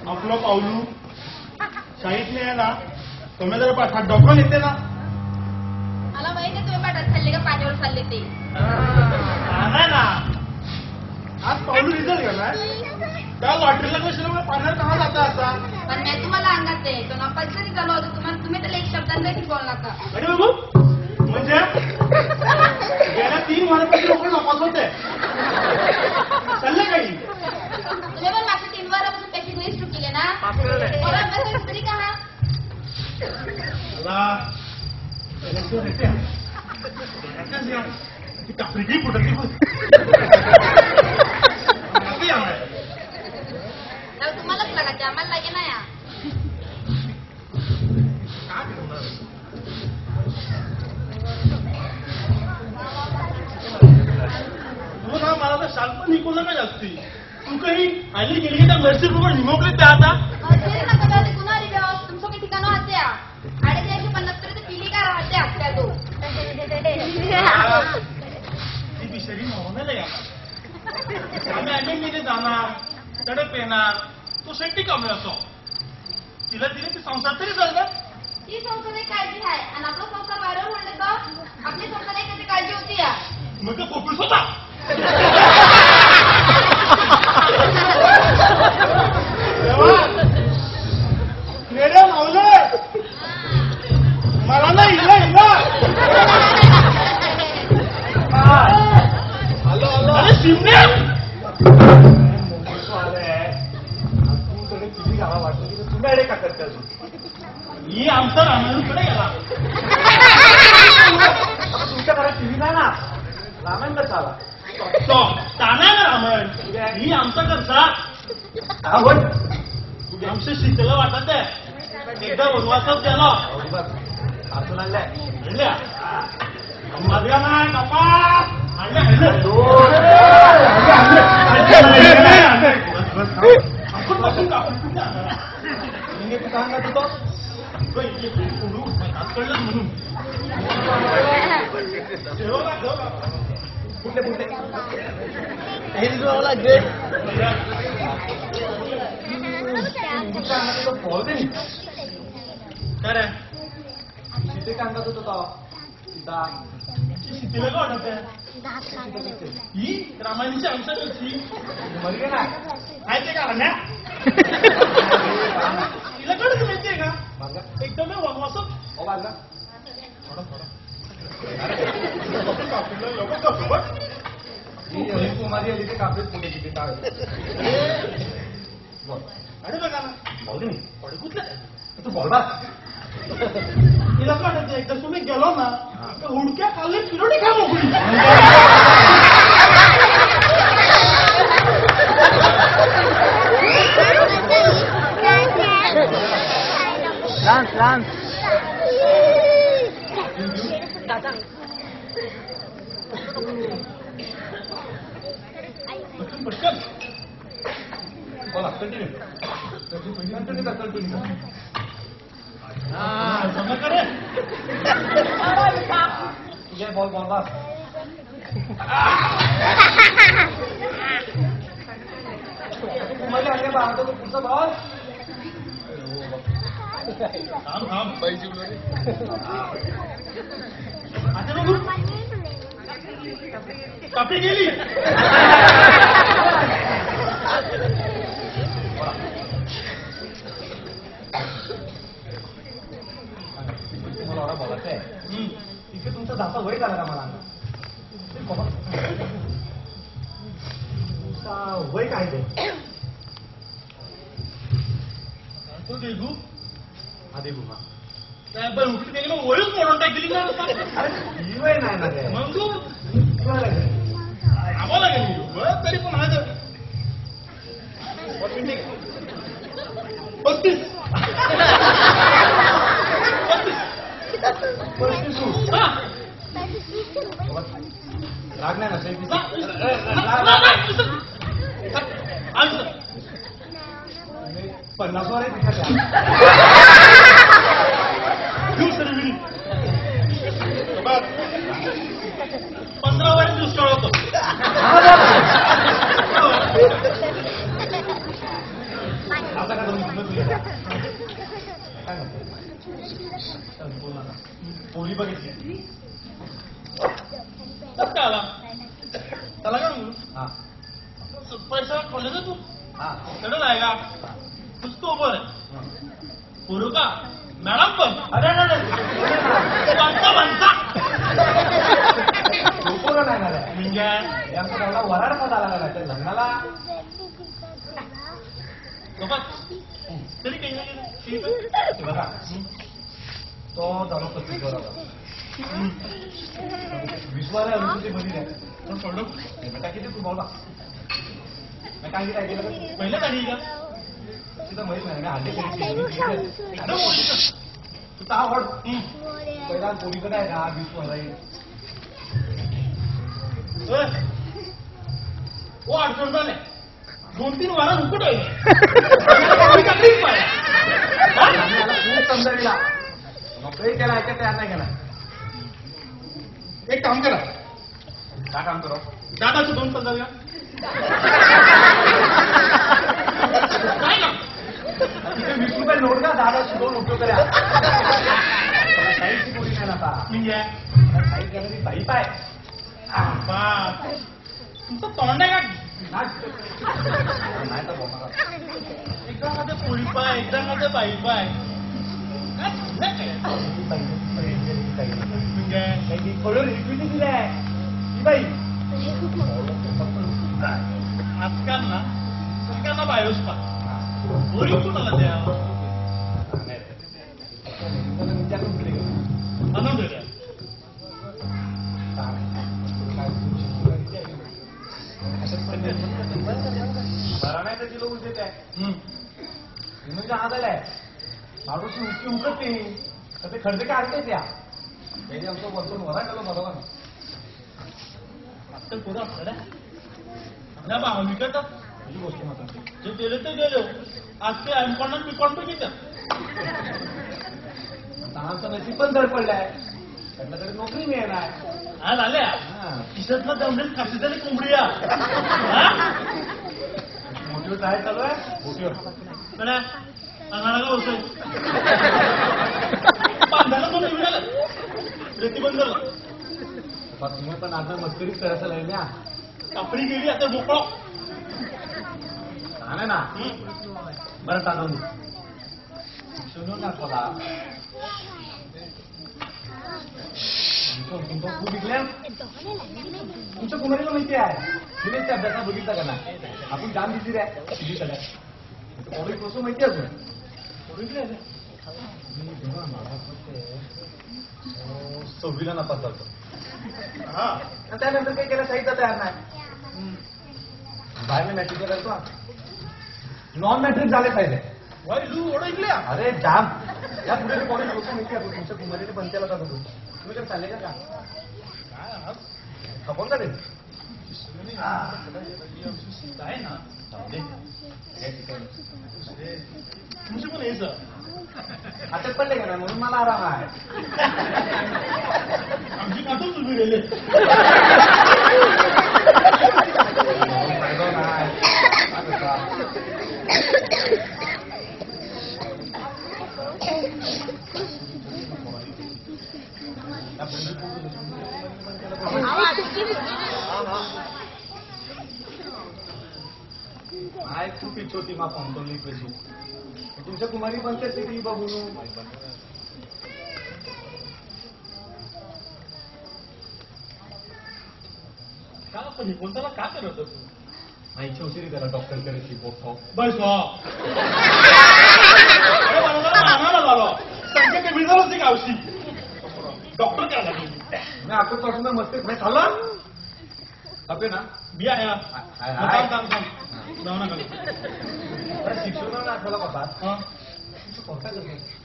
आपलं पावलू शाळेत नाही आहे ना तुम्ही जरा पाठात डॉक्टर येते ना मला माहिती आहे तुम्ही पाठात चालले का पाण्यावर चालले ते नाही ना आज पावलू रिझल्ट गेलाय त्या लॉटरीला कशाला पाण्यावर कहा जाता आता पण मी तुम्हाला अंगात आहे तो नापास जरी झालो होतो तुम्हाला तुम्ही त्याला एक शब्दांत देखील बोलला का अरे बाबू म्हणजे गेल्या 3 महिन्यापासून लोक नापास होते चालले काही तुम्ही पण मागच्या 3 वारापासून पैसे वेस्ट केले ना और अभ्यास तरी का टापरी कुठं तुम्हालाच लागायचे आम्हाला लागे ना या तू ना मला तर शांत पण निघून का जास्ती तू काही आली गेली त्या नर्सिंग रूमवर निमोकले त्या आता तुमचं काही ठिकाण होत्या 350 पिली का राहते त्या तो ती बिचारी नवं नाही आम्ही अनेक जाणार तडप येणार तो शेट्टी कमी असो तिला दिले ती संसार तरी चालणार ती संसार एक काळजी आहे आणि आपला संसार वाढवून म्हणलं तर आपली संसार एक त्याची काळजी होती या मग तो कोपीस होता मेरे मावले मला ना हिला हिला हॅलो हॅलो अरे शिमने ही आमचा रामायणकडे गेला तुमच्या घरात टीव्ही नाही ना रामायण कसा आला तो ताना ना रामायण ही आमचा करता आमचं शिकलं वाटत आहे एकदा वनवासात गेलो असं आणल्या माझ्या नाही कपास कळलं म्हणून कुठले कुठले काय शिते कांदात होतो शितीला का वाटत ही रामायणाची अंशाची मर्गे ना माहितीये का ना तिला कळत माहितीये का एकदम वनवासात थोडा कुमारी आली ते कापडीत पुणे किती काळ अरे बघा ना भाऊ पडे कुठलं तू बोलबा तिला वाटत एकदा तुम्ही गेलो ना तर हुडक्या खाल्ले पिरोडी खा मोकळी डान्स डान्स पटकन बोला कंटिन्यू कंटिन्यू जमा करे तुझे बॉल बोलला कुमारी आले बा तो पुढचा बॉल थांब थांब पाहिजे आता बघू कापी गेली तुम्हाला बोलायचं आहे तिथे तुमचा दाता वय झाला का मला तुमचा वय काय ते तो देगू हा देगू हा पण उठली त्याची मग वयच मोडून टाकली का अरे ही वय नाही ना ते मग तू आम्हाला गेली तरी पण हा 35 राग नाही ना 50 वर आहे तिकडे घेऊ सर विनी 15 वर दुष्काळ होतो आता का पोळी बघितली काय आला त्याला काय म्हणू हा पैसा खोले तू हा चढल आहे का नुसतं उभं आहे पुरू का मॅडम पण अरे म्हणता म्हणता लोकोला नाही झालं म्हणजे यांचा तेवढा वराड पदा लागला त्या लग्नाला बाबा तरी काही नाही ठीक आहे ते बघा तो झाला 35 वराचा विश्वास आहे तुझी बरी आहे पण सोडलं बेटा किती तू बोला मी काय केलं पहिलं काढी का तिथं माहित नाही मी हल्ली केली अरे बोलली तू ता आवड पहिला पोलीकडे आहे का विश्वास आहे ओ अडचण झाले 2-3 वारा उकट आहे आम्ही याला खूप समजाविला नोकरी त्याला ऐकत तयार नाही केला एक काम करा काय काम करो दादाचं 2 पल जाऊया काय काम तिथे 20 रुपये नोट का दादाची 2 उपयोग करा काहीची पोरी नाही आता म्हणजे काही केलं ती बाई पाय बा तुमचं तोंड आहे का नाही तर बोला एकदा मध्ये पोळी पाय एकदा मध्ये बाई पाय काय झालं काय? म्हणजे काही कळून इक्विटी दिलाय ती बाई आजकाल ना सगळ्यांना बायोस पा पोळी कुणाला द्या आनंद द्या बरा नाही तर तिला उलट आहे म्हणजे आदलाय माणूस उलटी उकत नाही तर ते खर्च काय आणते त्या त्याने आमचं वरतून वरा केलं बरोबर आजकाल पोरं आपल्याला आपल्या भाव विकतात ही गोष्ट मात्र जे गेले ते गेलो आज ते एमकॉन बिकॉन पण घेतात आमचं नशीब पण जड पडलाय त्यांच्याकडे नोकरी मिळणार हा झाल्या खिशातला जमलेली खाशी झाली कोंबडीया मोठीवर काय चालू आहे मोठीवर कडा अंगाला का होतोय बांधायला कोण निघालं रेती बंद झालं तुम्ही पण आता मस्करीच करायचं नाही ना कापडी गेली आता मोकळा नाही ना बरं टाकून सुनो ना थोडा खूप विकल्या तुमच्या कुमारीला माहिती आहे तुम्ही त्या अभ्यासा बघितला का ना आपण जाम दिली आहे दिली सगळ्या कोणी कसं माहिती अजून मी जेव्हा मला 6वीला नापास झालो हा त्यानंतर काही केलं साहित्य तयार नाही बाहेर मॅट्रिक करतो नॉन मॅट्रिक झाले पाहिजे वाई लू ओळखल्या अरे जाम या पुढे कॉलेज लोक माहिती आहे तुमच्या कुमारीने पंचायला जात होतो तुम्ही तर चालले का काय आज खबर का ते काय ना तुमची पण यायचं आता पडले का नाही म्हणून मला आराम आहे आमची कातून तुम्ही गेले फायदा नाही काय खूप इच्छा होती मा पंतवली पैसे तुमच्या कुमारी पंचायत किती बघून का पण कोणत्याला का करत तू नाही इच्छा होती रे त्याला डॉक्टरकडे शिकवतो बस मानाला झालो संख्या कमी झालं ती गावशी डॉक्टर काय लागली मी आपण पासून मस्त नाही खाल्ला अपे ना बिया आहे थांब जाऊ नका शिक्षण आठवला कसा हा कोणता करतो